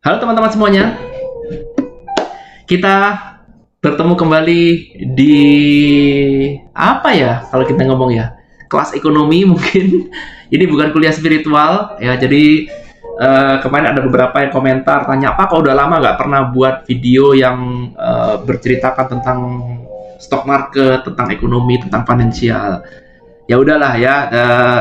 Halo teman-teman semuanya, kita bertemu kembali di apa ya kalau kita ngomong ya, kelas ekonomi mungkin. Ini bukan kuliah spiritual ya, jadi kemarin ada beberapa yang komentar tanya, apa kok udah lama nggak pernah buat video yang berceritakan tentang stock market, tentang ekonomi, tentang finansial. Ya udahlah ya,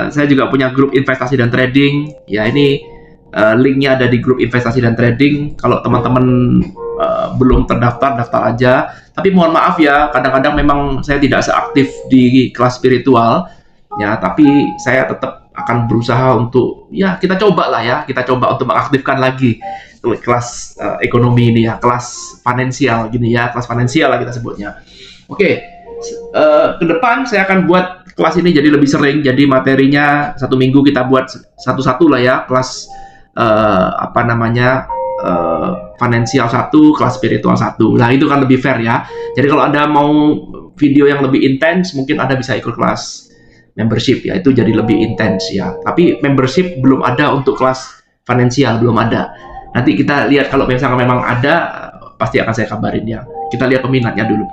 saya juga punya grup investasi dan trading ya. Ini linknya ada di grup investasi dan trading. Kalau teman-teman belum terdaftar, daftar aja. Tapi mohon maaf ya, kadang-kadang memang saya tidak seaktif di kelas spiritual ya, tapi saya tetap akan berusaha untuk ya, kita coba lah ya, kita coba untuk mengaktifkan lagi kelas ekonomi ini ya, kelas finansial gini ya, kelas finansial lah kita sebutnya. Oke, ke depan saya akan buat kelas ini jadi lebih sering, jadi materinya satu minggu kita buat satu-satu lah ya, kelas apa namanya, finansial satu, kelas spiritual satu. Nah itu kan lebih fair ya. Jadi kalau Anda mau video yang lebih intens, mungkin Anda bisa ikut kelas membership ya, itu jadi lebih intens ya. Tapi membership belum ada untuk kelas finansial, belum ada. Nanti kita lihat kalau misalnya memang ada, pasti akan saya kabarin ya. Kita lihat peminatnya dulu.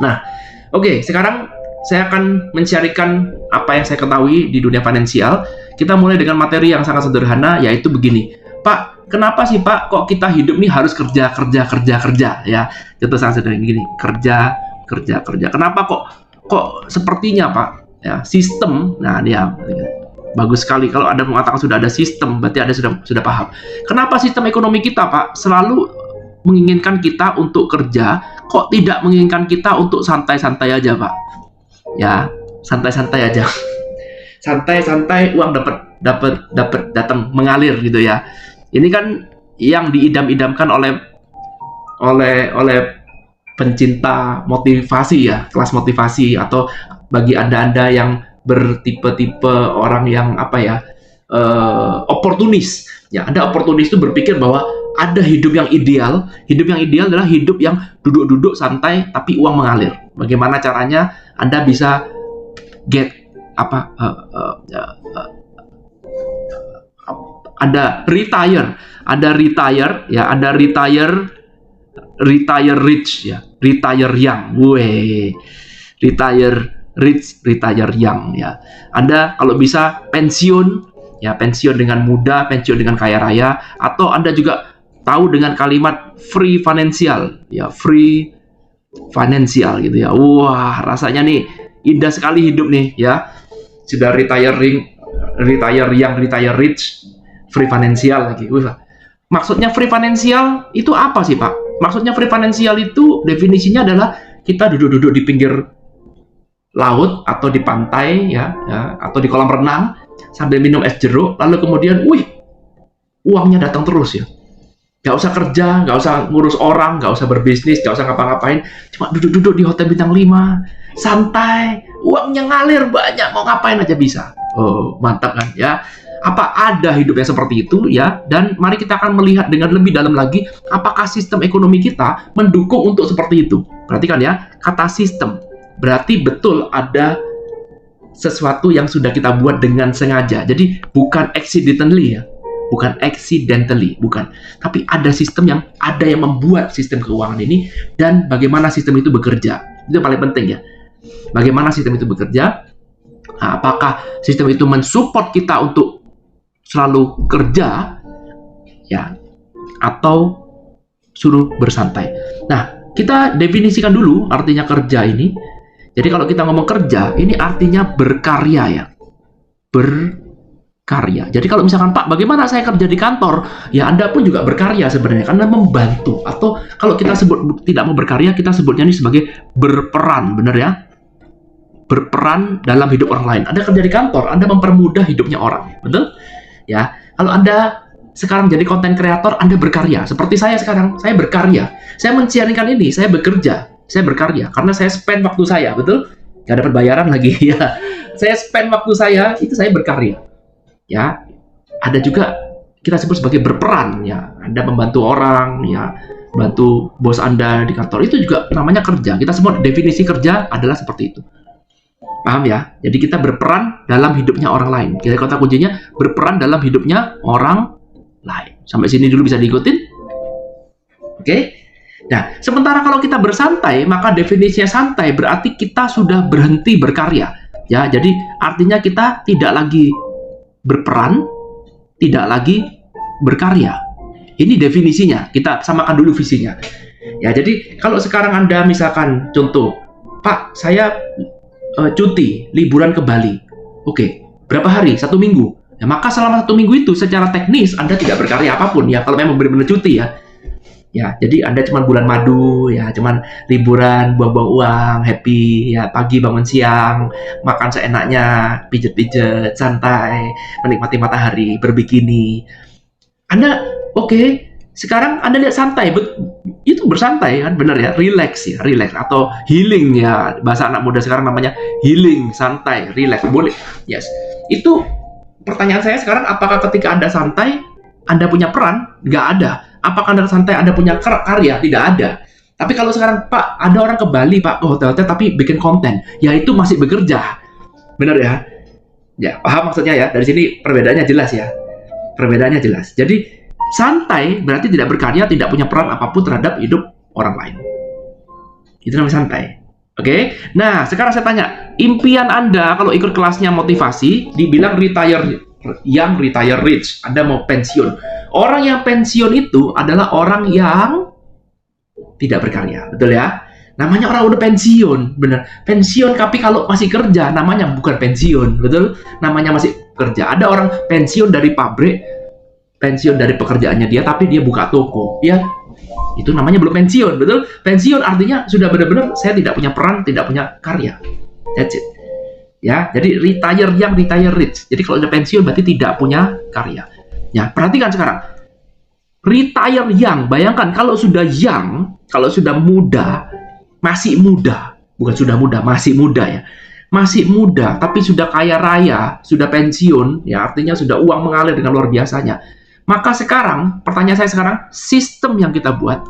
Nah, oke, sekarang saya akan mencarikan apa yang saya ketahui di dunia finansial. Kita mulai dengan materi yang sangat sederhana, yaitu begini. Pak, kenapa sih Pak, kok kita hidup nih harus kerja ya? Itu sangat sederhana gini, kerja. Kenapa kok sepertinya Pak? Ya, sistem. Nah, dia bagus sekali kalau Anda mengatakan sudah ada sistem, berarti Anda sudah paham. Kenapa sistem ekonomi kita, Pak, selalu menginginkan kita untuk kerja, kok tidak menginginkan kita untuk santai-santai aja, Pak? Ya, santai-santai aja. Santai-santai, uang dapat datang mengalir gitu ya. Ini kan yang diidam-idamkan oleh pencinta motivasi ya, kelas motivasi, atau bagi anda yang bertipe-tipe orang yang apa ya, oportunis ya. Anda oportunis itu berpikir bahwa ada hidup yang ideal. Hidup yang ideal adalah hidup yang duduk-duduk santai tapi uang mengalir. Bagaimana caranya Anda bisa get apa, ada retire ya, ada retire rich ya, retire young. Retire rich, retire young ya. Anda kalau bisa pensiun ya, pensiun dengan muda, pensiun dengan kaya raya. Atau Anda juga tahu dengan kalimat free financial ya, free financial gitu ya. Wah, rasanya nih indah sekali hidup nih ya. Sudah retire young, retire rich, free financial lagi. Maksudnya free financial itu apa sih Pak? Maksudnya free financial itu definisinya adalah kita duduk-duduk di pinggir laut atau di pantai ya, atau di kolam renang sambil minum es jeruk, lalu kemudian, uangnya datang terus ya. Nggak usah kerja, nggak usah ngurus orang, nggak usah berbisnis, nggak usah ngapa-ngapain, cuma duduk-duduk di hotel bintang 5, santai, uangnya ngalir banyak, mau ngapain aja bisa. Oh, mantap kan ya. Apa ada hidup yang seperti itu ya? Dan mari kita akan melihat dengan lebih dalam lagi, apakah sistem ekonomi kita mendukung untuk seperti itu. Perhatikan ya, kata sistem. Berarti betul ada sesuatu yang sudah kita buat dengan sengaja. Jadi bukan accidentally ya. Bukan accidentally, bukan. Tapi ada sistem yang membuat sistem keuangan ini, dan bagaimana sistem itu bekerja. Itu yang paling penting ya. Bagaimana sistem itu bekerja? Nah, apakah sistem itu mensupport kita untuk selalu kerja ya, atau suruh bersantai. Nah, kita definisikan dulu artinya kerja ini. Jadi kalau kita ngomong kerja, ini artinya berkarya ya. Berkarya. Jadi kalau misalkan, Pak, bagaimana saya kerja di kantor? Ya, Anda pun juga berkarya sebenarnya, karena membantu. Atau kalau kita sebut tidak mau berkarya, kita sebutnya ini sebagai berperan, benar ya? Berperan dalam hidup orang lain. Anda kerja di kantor, Anda mempermudah hidupnya orang. Betul? Ya. Kalau Anda sekarang jadi konten kreator, Anda berkarya. Seperti saya sekarang, saya berkarya. Saya mensiarkan ini, saya bekerja. Saya berkarya karena saya spend waktu saya, betul? Gak dapat bayaran lagi ya. Saya spend waktu saya, itu saya berkarya. Ya, ada juga kita sebut sebagai berperan ya. Anda membantu orang ya, bantu bos Anda di kantor, itu juga namanya kerja. Kita semua definisi kerja adalah seperti itu. Paham ya? Jadi kita berperan dalam hidupnya orang lain. Jadi kata kuncinya berperan dalam hidupnya orang lain. Sampai sini dulu bisa diikutin? Oke? Nah, sementara kalau kita bersantai, maka definisinya santai berarti kita sudah berhenti berkarya. Ya, jadi artinya kita tidak lagi berperan, tidak lagi berkarya. Ini definisinya. Kita samakan dulu visinya. Ya, jadi kalau sekarang Anda misalkan contoh, Pak, saya cuti, liburan ke Bali. Oke, berapa hari? 1 minggu. Ya, maka selama 1 minggu itu secara teknis Anda tidak berkarya apapun ya, kalau memang benar-benar cuti ya. Ya, jadi Anda cuma bulan madu, ya, cuman liburan, buang-buang uang, happy, ya, pagi bangun siang, makan seenaknya, pijet-pijet, santai, menikmati matahari, berbikini. Anda, oke, sekarang Anda lihat santai, itu bersantai kan, benar ya, relax ya, relax atau healing ya, bahasa anak muda sekarang namanya healing, santai, relax, boleh, yes. Itu pertanyaan saya sekarang, apakah ketika Anda santai, Anda punya peran? Nggak ada. Apakah Anda santai, Anda punya karya? Tidak ada. Tapi kalau sekarang, Pak, ada orang ke Bali, Pak, ke hotel-hotel, tapi bikin konten. Ya, itu masih bekerja. Benar ya? Ya, paham maksudnya ya? Dari sini perbedaannya jelas ya. Perbedaannya jelas. Jadi, santai berarti tidak berkarya, tidak punya peran apapun terhadap hidup orang lain. Itu namanya santai. Oke? Nah, sekarang saya tanya, impian Anda kalau ikut kelasnya motivasi, dibilang retire rich, Anda mau pensiun. Orang yang pensiun itu adalah orang yang tidak berkarya, betul ya? Namanya orang udah pensiun, bener. Pensiun tapi kalau masih kerja, namanya bukan pensiun, betul? Namanya masih kerja. Ada orang pensiun dari pabrik, pensiun dari pekerjaannya dia, tapi dia buka toko, ya? Itu namanya belum pensiun, betul? Pensiun artinya sudah benar-benar saya tidak punya peran, tidak punya karya. That's it. Ya, jadi retire young, retire rich. Jadi kalau udah pensiun berarti tidak punya karya. Ya, perhatikan sekarang. Retire young, bayangkan kalau sudah young, kalau sudah muda, masih muda, bukan sudah muda, masih muda ya. Masih muda, tapi sudah kaya raya, sudah pensiun, ya artinya sudah uang mengalir dengan luar biasanya. Maka sekarang, pertanyaan saya sekarang, sistem yang kita buat,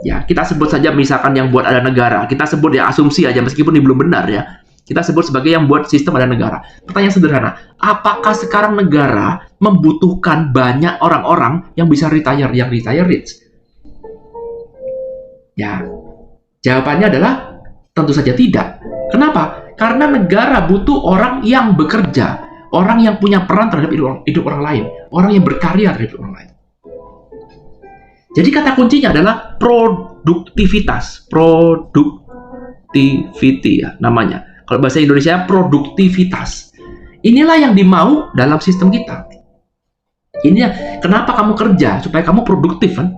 ya kita sebut saja misalkan yang buat ada negara, kita sebut ya asumsi aja meskipun ini belum benar ya. Kita sebut sebagai yang buat sistem ada negara. Pertanyaan sederhana, apakah sekarang negara membutuhkan banyak orang-orang yang bisa retire, yang retire rich? Ya, jawabannya adalah tentu saja tidak. Kenapa? Karena negara butuh orang yang bekerja, orang yang punya peran terhadap hidup orang lain, orang yang berkarya terhadap orang lain. Jadi kata kuncinya adalah produktivitas, productivity ya namanya. Kalau bahasa Indonesia produktivitas. Inilah yang dimau dalam sistem kita. Ini kenapa kamu kerja supaya kamu produktif kan?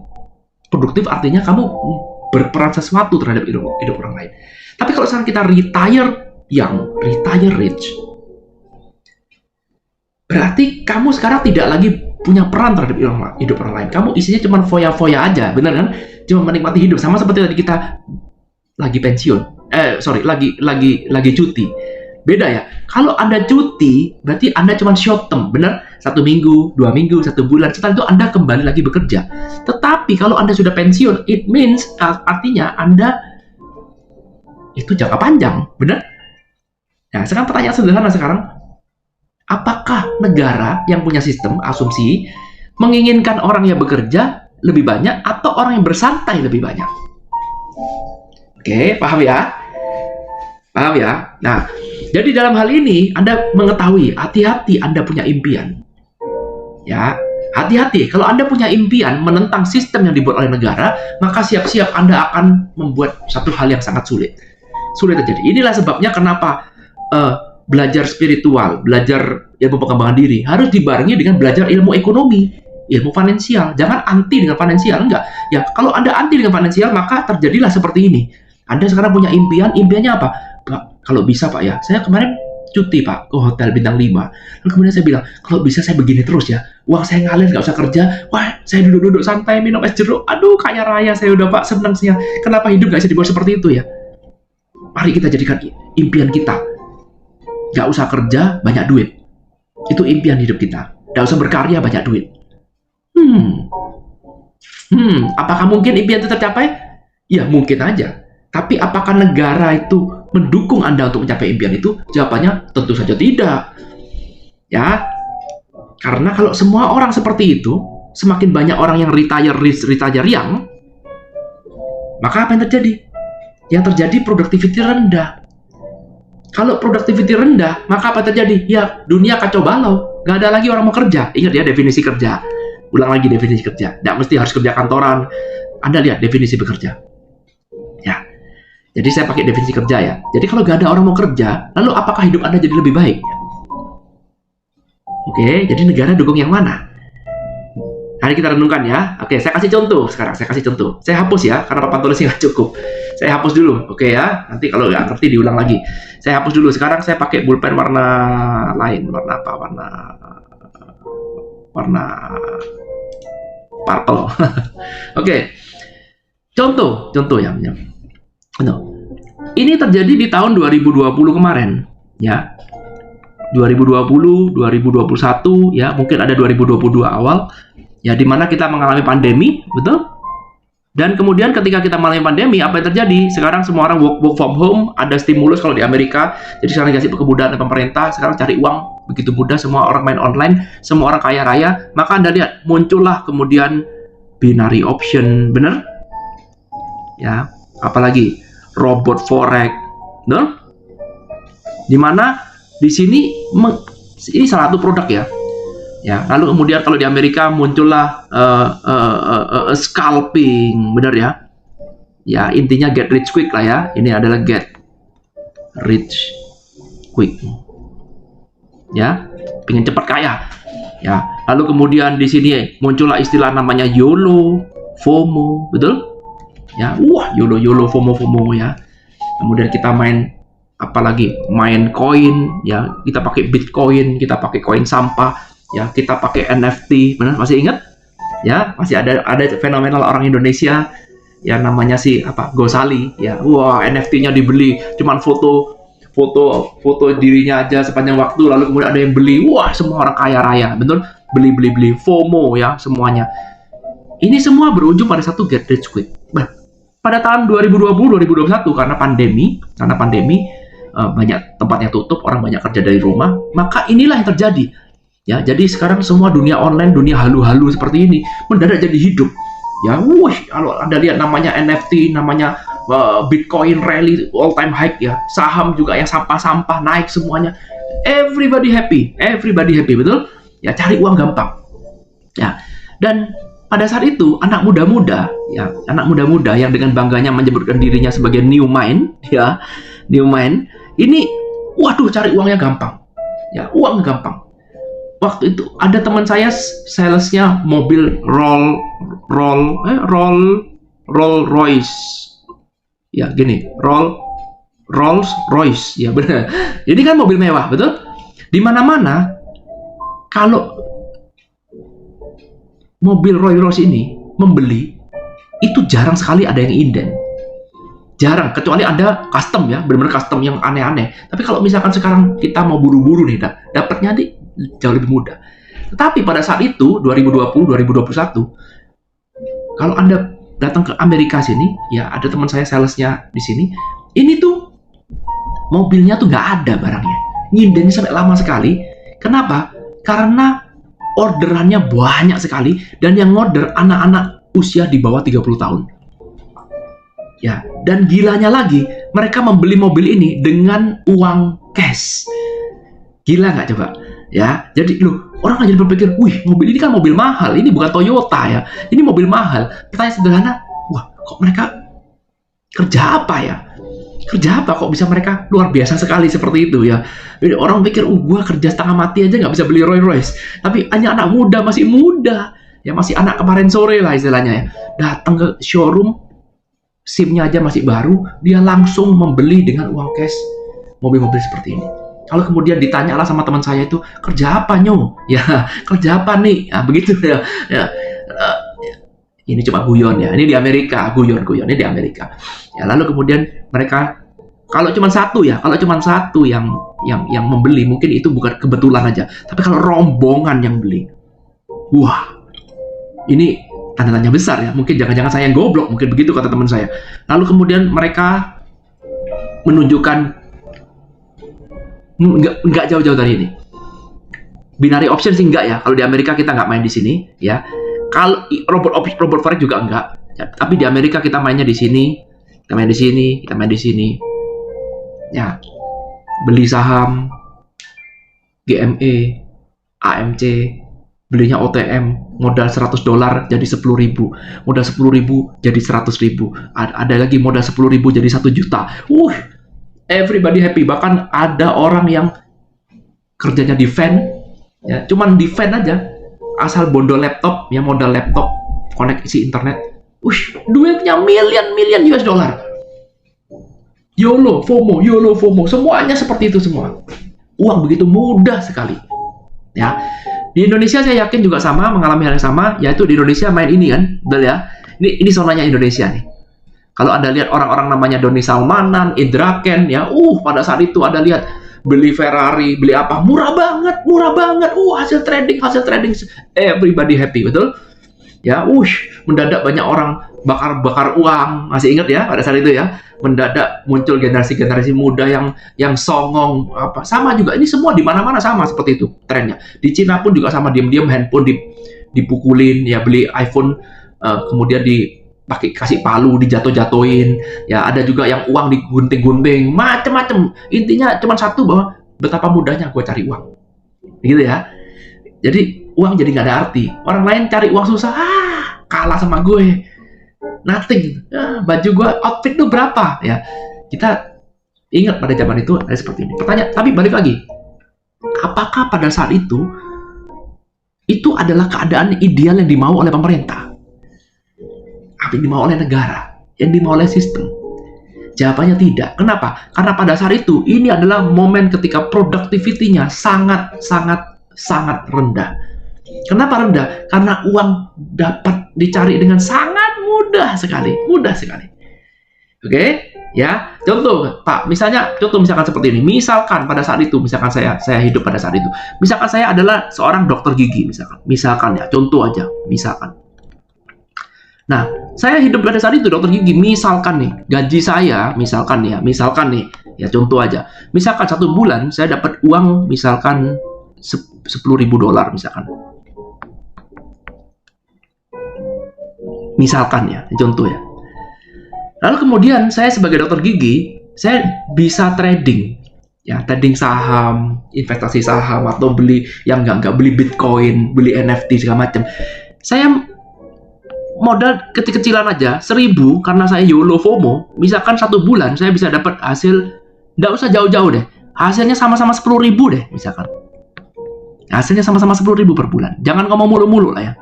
Produktif artinya kamu berperan sesuatu terhadap hidup orang lain. Tapi kalau sekarang kita retire young, retire rich, berarti kamu sekarang tidak lagi punya peran terhadap hidup orang lain. Kamu isinya cuma foya-foya aja, benar kan? Cuma menikmati hidup. Sama seperti tadi kita lagi pensiun. Lagi cuti. Beda ya. Kalau Anda cuti, berarti Anda cuma short term, benar? 1 minggu, 2 minggu, 1 bulan. Setelah itu Anda kembali lagi bekerja. Tetapi kalau Anda sudah pensiun, it means artinya Anda itu jangka panjang, benar? Nah, sekarang pertanyaan sederhana sekarang, apakah negara yang punya sistem asumsi menginginkan orang yang bekerja lebih banyak atau orang yang bersantai lebih banyak? Oke, paham ya? Paham ya? Nah, jadi dalam hal ini Anda mengetahui, hati-hati Anda punya impian. Ya, hati-hati. Kalau Anda punya impian menentang sistem yang dibuat oleh negara, maka siap-siap Anda akan membuat satu hal yang sangat sulit. Sulit terjadi. Inilah sebabnya kenapa belajar spiritual, belajar ilmu pengembangan diri harus dibarengi dengan belajar ilmu ekonomi, ilmu finansial. Jangan anti dengan finansial, enggak. Ya, kalau Anda anti dengan finansial, maka terjadilah seperti ini. Anda sekarang punya impian, impiannya apa? Pak, kalau bisa Pak ya, saya kemarin cuti Pak ke hotel bintang 5. Lalu kemudian saya bilang, kalau bisa saya begini terus ya, uang saya ngalir, nggak usah kerja. Wah, saya duduk-duduk santai, minum es jeruk. Aduh, kaya raya saya udah Pak, senang sih ya. Kenapa hidup nggak bisa dibuat seperti itu ya? Mari kita jadikan impian kita. Nggak usah kerja, banyak duit. Itu impian hidup kita. Nggak usah berkarya, banyak duit. Apakah mungkin impian itu tercapai? Ya, mungkin aja. Tapi apakah negara itu mendukung Anda untuk mencapai impian itu? Jawabannya tentu saja tidak. Ya. Karena kalau semua orang seperti itu, semakin banyak orang yang retire young, maka apa yang terjadi? Yang terjadi productivity rendah. Kalau productivity rendah, maka apa terjadi? Ya, dunia kacau balau. Nggak ada lagi orang mau kerja. Ingat ya definisi kerja. Ulang lagi definisi kerja. Nggak mesti harus kerja kantoran. Anda lihat definisi bekerja. Ya. Jadi saya pakai definisi kerja ya. Jadi kalau nggak ada orang mau kerja, lalu apakah hidup Anda jadi lebih baik? Oke, jadi negara dukung yang mana? Hari kita renungkan ya. Oke, saya kasih contoh sekarang. Saya kasih contoh. Saya hapus ya, karena papan tulisnya nggak cukup. Saya hapus dulu, oke ya. Nanti kalau nggak ngerti diulang lagi. Saya hapus dulu. Sekarang saya pakai pulpen warna lain. Warna apa? Warna purple. Oke. Contoh ya. Ini terjadi di tahun 2020 kemarin, ya. 2020, 2021, ya mungkin ada 2022 awal. Ya, di mana kita mengalami pandemi, betul? Dan kemudian ketika kita mengalami pandemi, apa yang terjadi? Sekarang semua orang work from home, ada stimulus kalau di Amerika, jadi sekarang dikasih kemudahan dari pemerintah, sekarang cari uang begitu mudah, semua orang main online, semua orang kaya raya, maka Anda lihat, muncullah kemudian binary option, bener? Ya, apalagi robot forex, betul? Dimana di sini ini salah satu produk ya. Ya, lalu kemudian kalau di Amerika muncullah scalping, benar ya? Ya, intinya get rich quick lah ya. Ini adalah get rich quick. Ya, pengen cepat kaya. Ya, lalu kemudian di sini muncullah istilah namanya YOLO, FOMO, betul? Ya, YOLO, FOMO ya. Kemudian kita main apalagi main koin, ya kita pakai Bitcoin, kita pakai koin sampah. Ya, kita pakai NFT, benar? Masih ingat? Ya, masih ada fenomenal orang Indonesia yang namanya Gosali, ya. Wah, NFT-nya dibeli, cuman foto dirinya aja sepanjang waktu, lalu kemudian ada yang beli. Wah, semua orang kaya raya, betul? Beli FOMO ya, semuanya. Ini semua berujung pada satu get rich quick. Bah, pada tahun 2020-2021 karena pandemi, banyak tempatnya tutup, orang banyak kerja dari rumah, maka inilah yang terjadi. Ya, jadi sekarang semua dunia online, dunia halu-halu seperti ini mendadak jadi hidup. Ya, kalau Anda lihat namanya NFT, namanya Bitcoin rally all time high ya. Saham juga yang sampah-sampah naik semuanya. Everybody happy, betul? Ya, cari uang gampang. Ya. Dan pada saat itu anak muda-muda yang dengan bangganya menyebutkan dirinya sebagai new mind, ya. New mind. Ini cari uangnya gampang. Ya, uang gampang. Waktu itu ada teman saya salesnya mobil Rolls Royce, ya gini, Rolls Royce, ya benar. Ini kan mobil mewah, betul? Di mana-mana kalau mobil Rolls Royce ini membeli, itu jarang sekali ada yang inden. Jarang, kecuali ada custom ya, benar-benar custom yang aneh-aneh. Tapi kalau misalkan sekarang kita mau buru-buru nih, dapatnya nih jauh lebih mudah. Tetapi pada saat itu 2020-2021, kalau Anda datang ke Amerika sini, ya ada teman saya salesnya di sini, ini tuh mobilnya tuh nggak ada barangnya, nyindennya sampai lama sekali. Kenapa? Karena orderannya banyak sekali dan yang order anak-anak usia di bawah 30 tahun. Ya, dan gilanya lagi, mereka membeli mobil ini dengan uang cash. Gila nggak coba? Ya, jadi orang jadi berpikir, mobil ini kan mobil mahal, ini bukan Toyota ya, ini mobil mahal. Pertanyaan sederhana, kok mereka kerja apa ya? Kerja apa kok bisa mereka luar biasa sekali seperti itu ya? Jadi orang pikir, gua kerja setengah mati aja nggak bisa beli Rolls Royce. Tapi hanya anak muda, masih muda, ya masih anak kemarin sore lah istilahnya ya, datang ke showroom, SIM-nya aja masih baru, dia langsung membeli dengan uang cash mobil-mobil seperti ini. Kalau kemudian ditanyalah sama teman saya itu, kerja apa nyo? Ya, kerja apa nih? Nah, begitu ya. Ini cuma guyon ya. Ini di Amerika, guyon ini di Amerika. Ya, lalu kemudian mereka kalau cuma satu yang membeli, mungkin itu bukan kebetulan aja. Tapi kalau rombongan yang beli, ini tanda tanya besar ya. Mungkin jangan-jangan saya yang goblok, mungkin begitu kata teman saya. Lalu kemudian mereka menunjukkan nggak jauh-jauh dari ini. binary option sih enggak ya. Kalau di Amerika kita nggak main di sini ya. Kalau robot forex juga enggak. Ya, tapi di Amerika kita mainnya di sini, kita main di sini, kita main di sini. Ya, beli saham GME, AMC, belinya OTM, modal $100 jadi 10.000, modal 10.000 jadi 100.000, ada lagi modal 10.000 jadi 1 juta. Everybody happy. Bahkan ada orang yang kerjanya di fan, ya, cuman di fan aja, asal bondo laptop, ya modal laptop, koneksi internet, duitnya million US dollar. YOLO, FOMO, semuanya seperti itu semua. Uang begitu mudah sekali. Ya, di Indonesia saya yakin juga sama, mengalami hal yang sama, yaitu di Indonesia main ini kan, betul ya. Ini zonanya Indonesia nih. Kalau Anda lihat orang-orang namanya Doni Salmanan, Indra Ken, ya, pada saat itu Anda lihat beli Ferrari, beli apa, murah banget. Hasil trading, everybody happy, betul? Ya, mendadak banyak orang bakar uang, masih ingat ya pada saat itu ya. Mendadak muncul generasi muda yang songong apa, sama juga ini semua di mana-mana sama seperti itu trennya. Di Cina pun juga sama, diam-diam handphone dipukulin, ya, beli iPhone kemudian dipakai kasih palu, dijatuh-jatuhin, ya, ada juga yang uang digunting-gunting, macem-macem. Intinya cuma satu, bahwa betapa mudahnya gue cari uang, gitu ya. Jadi uang jadi nggak ada arti. Orang lain cari uang susah, kalah sama gue, nothing. Baju gue, outfit tuh berapa, ya. Kita ingat pada zaman itu ada seperti ini. Pertanyaan, tapi balik lagi, apakah pada saat itu adalah keadaan ideal yang dimau oleh pemerintah? Apa yang dimau oleh negara? Yang dimau oleh sistem? Jawabannya tidak. Kenapa? Karena pada saat itu, ini adalah momen ketika productivity-nya sangat rendah. Kenapa rendah? Karena uang dapat dicari dengan sangat mudah sekali. Oke, ya. Contoh, Pak, contoh misalkan seperti ini. Misalkan pada saat itu, misalkan saya hidup pada saat itu. Misalkan saya adalah seorang dokter gigi, misalkan ya, contoh aja, misalkan. Nah, saya hidup pada saat itu dokter gigi, misalkan nih, gaji saya, misalkan nih, ya contoh aja. Misalkan 1 bulan saya dapat uang misalkan $10.000 misalkan. Misalkan ya, contoh ya. Lalu kemudian saya sebagai dokter gigi, saya bisa trading. Ya, trading saham, investasi saham, atau beli yang enggak beli Bitcoin, beli NFT segala macam. Saya modal kecil-kecilan aja, 1.000, karena saya YOLO FOMO, misalkan 1 bulan saya bisa dapat hasil, nggak usah jauh-jauh deh, hasilnya sama-sama 10.000 deh, misalkan. Hasilnya sama-sama 10.000 per bulan. Jangan ngomong mulu-mulu lah ya.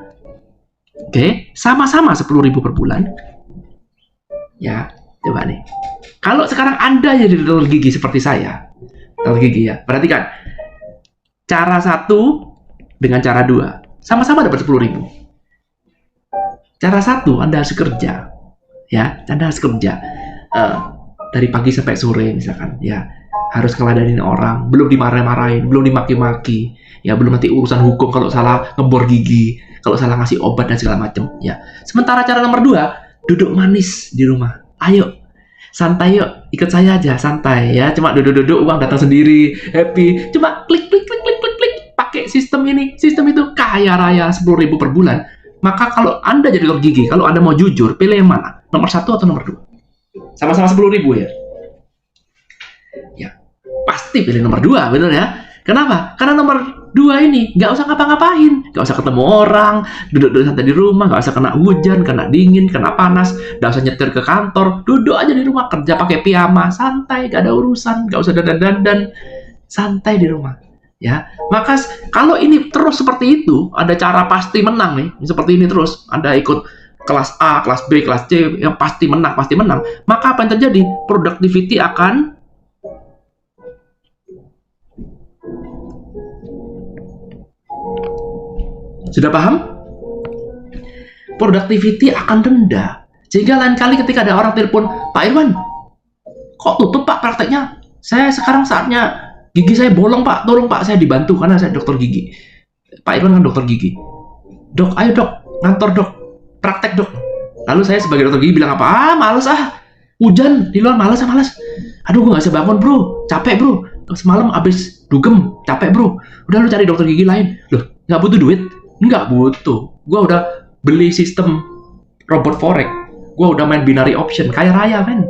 Oke, sama-sama 10.000 per bulan. Ya, coba nih. Kalau sekarang Anda jadi dokter gigi seperti saya, dokter gigi ya, perhatikan. Cara 1 dengan cara 2, sama-sama dapat 10.000. Cara 1, Anda harus kerja. Ya, Anda harus kerja. Dari pagi sampai sore misalkan, ya. Harus ngeladainin orang, belum dimarah-marahin, belum dimaki-maki, ya, belum nanti urusan hukum kalau salah ngebor gigi, kalau salah ngasih obat dan segala macam, ya. Sementara cara nomor 2, duduk manis di rumah. Ayo, santai yuk, ikut saya aja, santai ya. Cuma duduk-duduk, uang datang sendiri, happy. Cuma klik, pakai sistem ini, sistem itu, kaya raya 10.000 per bulan. Maka kalau Anda jadi dokter gigi, kalau Anda mau jujur, pilih yang mana? Nomor 1 atau nomor 2? Sama-sama 10.000 ya. Pasti pilih nomor 2, bener ya? Kenapa? Karena nomor 2 ini nggak usah ngapa-ngapain, nggak usah ketemu orang, duduk santai di rumah, nggak usah kena hujan, kena dingin, kena panas, nggak usah nyetir ke kantor, duduk aja di rumah, kerja pakai piyama, santai, nggak ada urusan, nggak usah dandan, santai di rumah. Ya, maka kalau ini terus seperti itu, ada cara pasti menang nih, seperti ini terus, Anda ikut kelas A, kelas B, kelas C, yang pasti menang, maka apa yang terjadi? Productivity akan sudah paham? Productivity akan rendah. Sehingga lain kali ketika ada orang telepon, Pak Irwan, kok tutup Pak prakteknya? Saya sekarang saatnya gigi saya bolong Pak, tolong Pak saya dibantu karena saya dokter gigi. Pak Irwan kan dokter gigi. Dok, ayo dok, ngantor dok, praktek dok. Lalu saya sebagai dokter gigi bilang apa? Males hujan di luar, males. Aduh, gue gak bisa bangun bro, capek bro. Semalam abis dugem, capek bro, udah lu cari dokter gigi lain. Loh, nggak butuh duit? Nggak butuh. Gue udah beli sistem robot forex, gue udah main binary option, kaya raya men.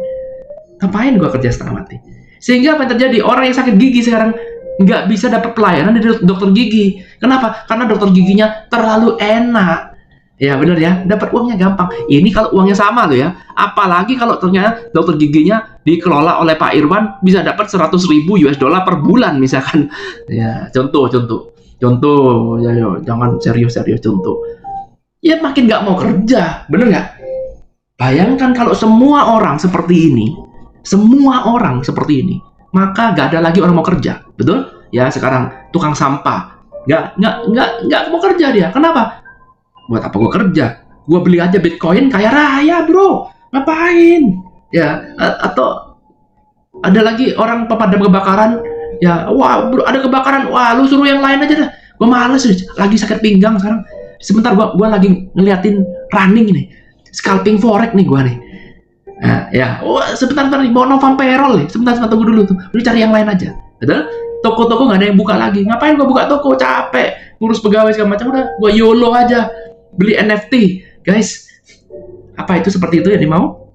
Ngapain gue kerja setengah mati? Sehingga apa yang terjadi? Orang yang sakit gigi sekarang nggak bisa dapat pelayanan dari dokter gigi. Kenapa? Karena dokter giginya terlalu enak. Ya bener ya, dapat uangnya gampang. Ini kalau uangnya sama loh ya. Apalagi kalau ternyata dokter giginya dikelola oleh Pak Irwan bisa dapat 100.000 US dollar per bulan misalkan. Ya contoh. Ya, jangan serius contoh. Ya makin nggak mau kerja, bener nggak? Bayangkan kalau semua orang seperti ini, maka nggak ada lagi orang mau kerja, betul? Ya sekarang tukang sampah, nggak mau kerja dia. Kenapa? Buat apa gua kerja? Gua beli aja Bitcoin, kaya raya bro. Ngapain? Ya atau ada lagi orang pemadam kebakaran, ya wah bro ada kebakaran, wah lu suruh yang lain aja dah. Gua males, lagi sakit pinggang sekarang. Sebentar gua lagi ngeliatin running nih, scalping forex nih gua nih. Nah, ya, sebentar nih, mau novem payroll nih. Sebentar tunggu dulu tuh. Lu cari yang lain aja. Betul? Toko-toko nggak ada yang buka lagi. Ngapain gua buka toko? Capek, ngurus pegawai segala macam. Udah, gua YOLO aja. Beli NFT, guys. Apa itu seperti itu yang dimau?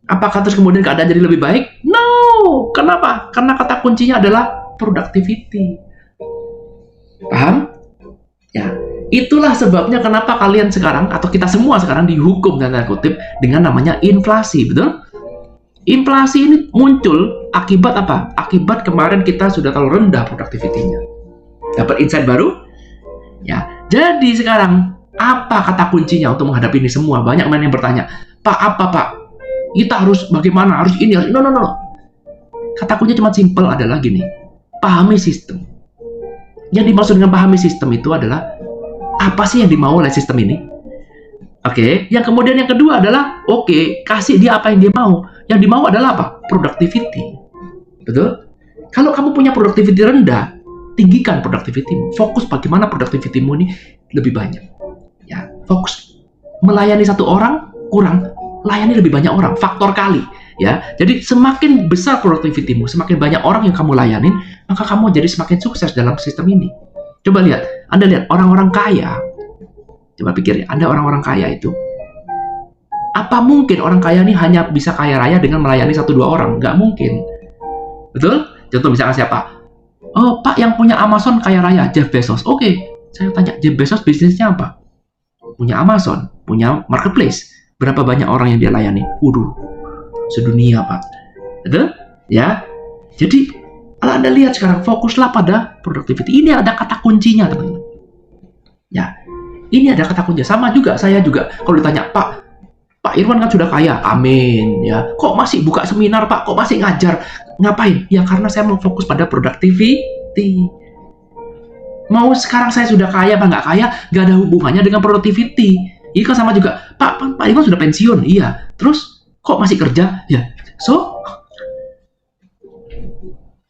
Apakah terus kemudian keadaan jadi lebih baik? No. Kenapa? Karena kata kuncinya adalah productivity. Paham? Ya. Itulah sebabnya kenapa kalian sekarang atau kita semua sekarang dihukum tanda kutip dengan namanya inflasi, betul? Inflasi ini muncul akibat apa? Akibat kemarin kita sudah terlalu rendah productivity-nya. Dapat insight baru? Ya. Jadi sekarang apa kata kuncinya untuk menghadapi ini semua? Banyak yang bertanya, Pak, apa Pak? Kita harus bagaimana? Harus ini, harus... No. Kata kuncinya cuma simple adalah gini. Pahami sistem. Yang dimaksud dengan pahami sistem itu adalah apa sih yang dimau oleh sistem ini? Oke. Yang kemudian yang kedua adalah kasih dia apa yang dia mau. Yang dimau adalah apa? Productivity. Betul? Kalau kamu punya productivity rendah, tinggikan productivity-mu. Fokus bagaimana productivity-mu ini lebih banyak. Ya, fokus melayani satu orang kurang, layani lebih banyak orang, faktor kali. Ya, jadi semakin besar productivity-mu, semakin banyak orang yang kamu layanin, maka kamu jadi semakin sukses dalam sistem ini. Coba lihat, Anda lihat orang-orang kaya. Coba pikir ya, Anda orang-orang kaya itu. Apa mungkin orang kaya ini hanya bisa kaya raya dengan melayani 1-2 orang? Nggak mungkin. Betul? Contoh misalkan siapa? Oh, Pak yang punya Amazon kaya raya, Jeff Bezos. Oke, saya tanya, Jeff Bezos bisnisnya apa? Punya Amazon, punya marketplace. Berapa banyak orang yang dia layani? Sedunia Pak. Betul? Ya. Jadi kalau Anda lihat sekarang, fokuslah pada productivity. Ini ada kata kuncinya, teman-teman. Ya, ini ada kata kuncinya. Sama juga, saya juga. Kalau ditanya, Pak Irwan kan sudah kaya. Amin. Ya, kok masih buka seminar, Pak? Kok masih ngajar? Ngapain? Ya, karena saya mau fokus pada productivity. Mau sekarang saya sudah kaya apa nggak kaya, nggak ada hubungannya dengan productivity. Ini kan sama juga. Pak Irwan sudah pensiun. Iya. Terus, kok masih kerja? Ya. So,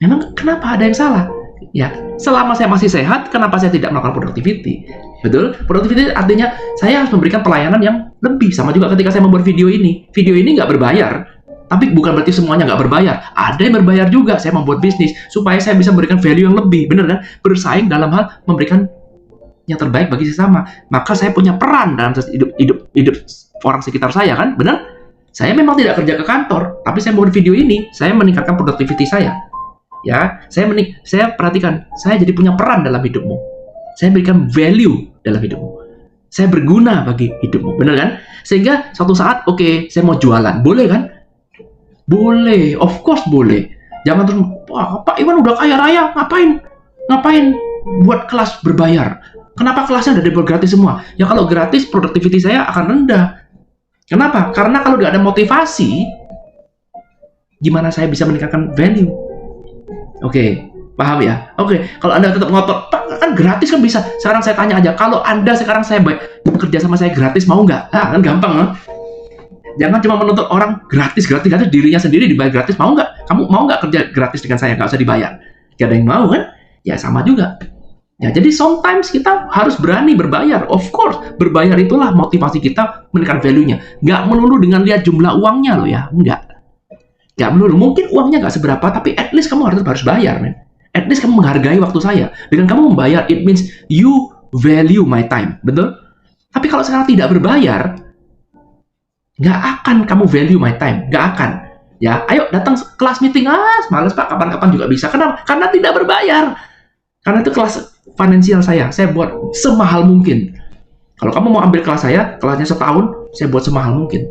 memang kenapa ada yang salah? Ya, selama saya masih sehat, kenapa saya tidak melakukan productivity? Betul? Productivity artinya saya harus memberikan pelayanan yang lebih. Sama juga ketika saya membuat video ini. Video ini nggak berbayar. Tapi bukan berarti semuanya nggak berbayar. Ada yang berbayar juga. Saya membuat bisnis supaya saya bisa memberikan value yang lebih. Benar kan? Bersaing dalam hal memberikan yang terbaik bagi sesama. Maka saya punya peran dalam hidup orang sekitar saya kan? Benar? Saya memang tidak kerja ke kantor. Tapi saya membuat video ini. Saya meningkatkan productivity saya. Ya, saya perhatikan, saya jadi punya peran dalam hidupmu. Saya berikan value dalam hidupmu. Saya berguna bagi hidupmu, benar kan? Sehingga suatu saat, saya mau jualan, boleh kan? Boleh, of course boleh. Jangan terus, wah, Pak Iwan udah kaya raya, ngapain buat kelas berbayar? Kenapa kelasnya udah dibuat gratis semua? Ya kalau gratis, productivity saya akan rendah. Kenapa? Karena kalau nggak ada motivasi, gimana saya bisa meningkatkan value? Paham ya? Kalau Anda tetap ngotot, Pak, kan gratis kan bisa. Sekarang saya tanya aja, kalau Anda sekarang saya bekerja sama saya gratis, mau nggak? Kan gampang kan? Jangan cuma menuntut orang gratis, dirinya sendiri dibayar gratis, mau nggak? Kamu mau nggak kerja gratis dengan saya, nggak usah dibayar? Gak ada yang mau kan? Ya sama juga. Ya, jadi sometimes kita harus berani berbayar. Of course, berbayar itulah motivasi kita meningkatkan value-nya. Nggak melulu dengan lihat jumlah uangnya loh ya, nggak melulu. Mungkin uangnya nggak seberapa, tapi at least kamu harus bayar, men. At least kamu menghargai waktu saya. Dengan kamu membayar, it means you value my time. Betul? Tapi kalau sekarang tidak berbayar, nggak akan kamu value my time. Nggak akan. Ya, ayo datang kelas meeting. Males Pak, kapan-kapan juga bisa. Kenapa? Karena tidak berbayar. Karena itu kelas finansial saya buat semahal mungkin. Kalau kamu mau ambil kelas saya, kelasnya setahun, saya buat semahal mungkin.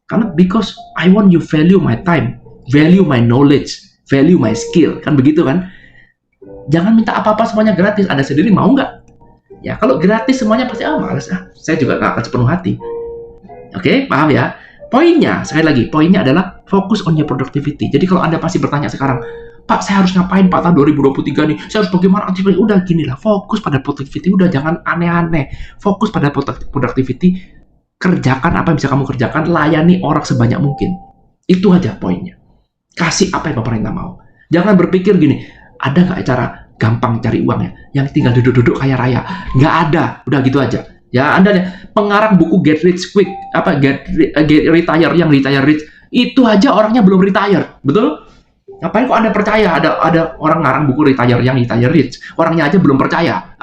Karena because I want you value my time, value my knowledge, value my skill, kan begitu kan? Jangan minta apa-apa semuanya gratis, Anda sendiri mau nggak? Ya kalau gratis semuanya pasti males saya juga nggak akan sepenuh hati. Oke, paham ya? Poinnya, sekali lagi, poinnya adalah fokus on your productivity. Jadi kalau Anda pasti bertanya sekarang, Pak, saya harus ngapain Pak tahun 2023 nih? Saya harus bagaimana aktivitas? Udah gini lah, fokus pada productivity, udah jangan aneh-aneh. Fokus pada productivity, kerjakan apa yang bisa kamu kerjakan, layani orang sebanyak mungkin. Itu aja poinnya. Kasih apa yang pemerintah mau. Jangan berpikir gini, ada nggak cara gampang cari uang ya? Yang tinggal duduk-duduk kaya raya? Nggak ada, udah gitu aja. Ya, Anda lihat, pengarang buku Get Rich Quick, Get Retire, yang retire rich, itu aja orangnya belum retire, betul? Ngapain kok Anda percaya ada orang ngarang buku retire yang retire rich? Orangnya aja belum percaya.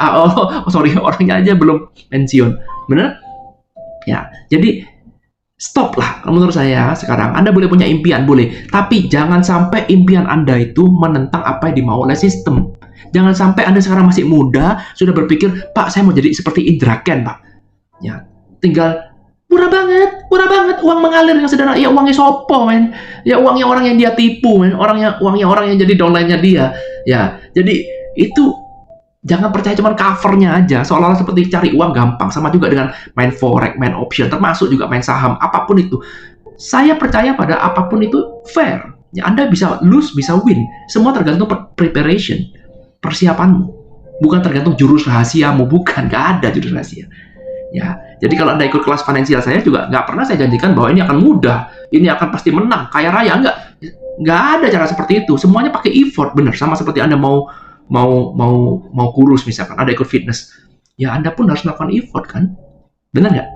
Orangnya aja belum pensiun. Bener? Ya, jadi stop lah. Menurut saya sekarang Anda boleh punya impian, boleh. Tapi jangan sampai impian Anda itu menentang apa yang dimau oleh sistem. Jangan sampai Anda sekarang masih muda, sudah berpikir, Pak, saya mau jadi seperti Indra Ken, Pak. Ya, tinggal murah banget, uang mengalir yang sederhana. Ya uangnya sopo, men. Ya uangnya orang yang dia tipu, men. Uangnya orang yang jadi downline-nya dia. Ya, jadi itu jangan percaya cuma covernya aja, seolah-olah seperti cari uang gampang. Sama juga dengan main forex, main option, termasuk juga main saham, apapun itu. Saya percaya pada apapun itu fair. Ya, Anda bisa lose, bisa win. Semua tergantung preparation, persiapanmu. Bukan tergantung jurus rahasiamu, bukan. Nggak ada jurus rahasia. Ya, jadi kalau Anda ikut kelas finansial saya juga nggak pernah saya janjikan bahwa ini akan mudah, ini akan pasti menang, kaya raya. Nggak ada cara seperti itu. Semuanya pakai effort, bener. Sama seperti Anda mau kurus misalkan, Anda ikut fitness, ya Anda pun harus melakukan effort kan, benar nggak?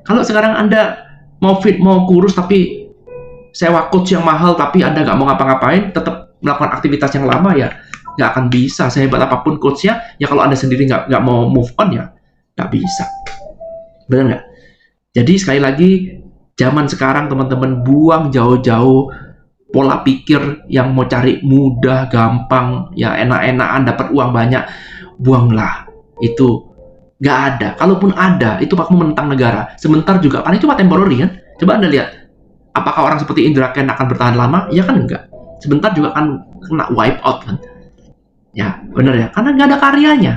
Kalau sekarang Anda mau kurus tapi sewa coach yang mahal tapi Anda nggak mau ngapa-ngapain, tetap melakukan aktivitas yang lama, ya nggak akan bisa. Sehebat apapun coachnya, ya kalau Anda sendiri nggak mau move on, ya nggak bisa, benar nggak? Jadi sekali lagi, zaman sekarang teman-teman buang jauh-jauh pola pikir yang mau cari mudah, gampang, ya enak-enakan, dapat uang banyak, buanglah. Itu nggak ada. Kalaupun ada, itu kamu menentang negara. Sebentar juga, paling cuma temporary kan. Coba Anda lihat, apakah orang seperti Indra Ken akan bertahan lama? Ya kan enggak. Sebentar juga akan kena wipe out kan. Ya, benar ya. Karena nggak ada karyanya.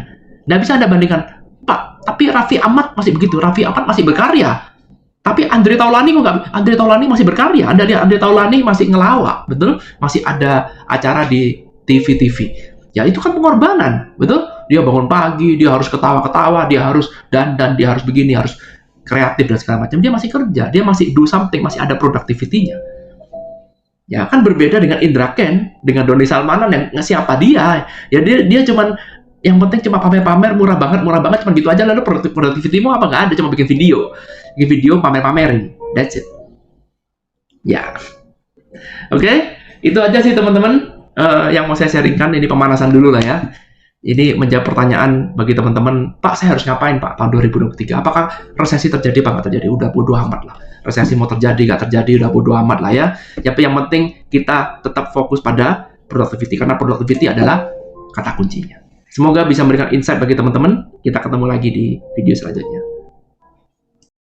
Nggak bisa Anda bandingkan, Pak, tapi Raffi Ahmad masih begitu. Raffi Ahmad masih berkarya. Tapi Andre Taulani kok nggak? Andre Taulani masih berkarya. Anda lihat Andre Taulani masih ngelawak, betul? Masih ada acara di TV-TV. Ya itu kan pengorbanan, betul? Dia bangun pagi, dia harus ketawa-ketawa, dia harus dandan, dia harus begini, harus kreatif dan segala macam. Dia masih kerja, dia masih do something, masih ada productivity-nya. Ya kan berbeda dengan Indra Ken, dengan Doni Salmanan yang siapa dia? Ya dia cuman yang penting cuma pamer-pamer, murah banget, cuma gitu aja. Lalu productivity-mu apa nggak ada? Cuma bikin video pamer-pamerin, that's it. Ya, oke, itu aja sih teman-teman yang mau saya sharingkan. Ini pemanasan dulu lah ya. Ini menjawab pertanyaan bagi teman-teman, Pak, saya harus ngapain Pak tahun 2023? Apakah resesi terjadi apa nggak terjadi? Udah bodo amat lah. Resesi mau terjadi nggak terjadi, udah bodo amat lah ya. Yang penting kita tetap fokus pada productivity, karena productivity adalah kata kuncinya. Semoga bisa memberikan insight bagi teman-teman. Kita ketemu lagi di video selanjutnya.